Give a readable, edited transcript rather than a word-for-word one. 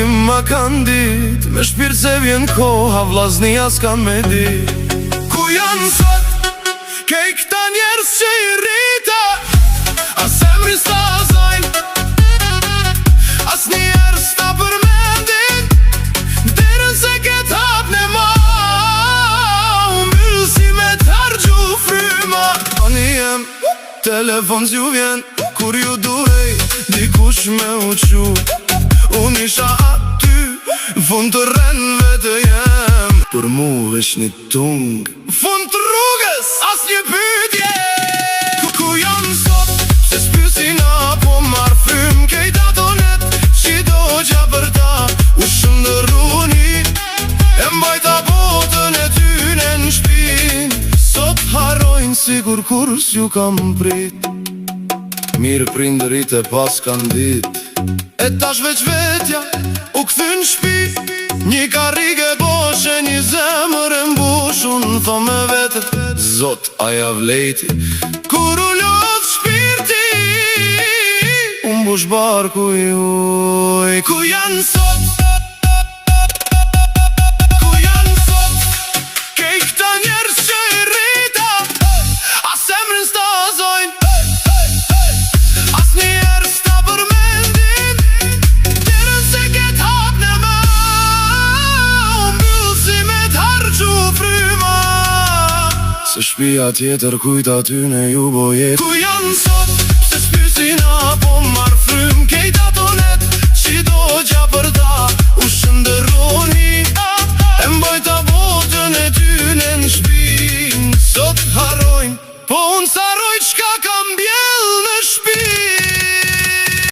ma kanë dit, me shpirt se vjen koha, vllazni as kanë me dit. Ku janë sot, kej këta njerës që i rrita, as emrin s'ta zajnë, as njerës s'ta përmendin, derën se ket hap në ma, mbyll si me t'argju fryma. Tani jem, telefon s'ju vjen, kur ju duhej, dikush me u qu. Unë isha aty, fund të rrenve të jem, për mu vesh një tung, fund të rrugës, as një pytje. Ku janë sot, se s'pysin apo marrë frym, kejta tonet, që do gja për ta, u shëndëruni, e mbajta botën e tyne në shpin. Sot harojnë sigur kur s'ju kam prit, mirë prindërit e pas kanë dit. E tash veç vetja u këthyn shpi, një karrige boshe, një zemër e mbush. Unë tho me vetet, zot aja vlejti, kur u lot shpirti, u mbush barku i uj. Ku janë sot, ku janë sot, kej këta njerës që i rrita, as emrin s'ta zojnë, as njerës s'ta përmendin, derën se ket hap në ma, mbyll si me t'hargju fryma. Se shpia tjetër kujt aty ne ju bojet. Ku janë sot,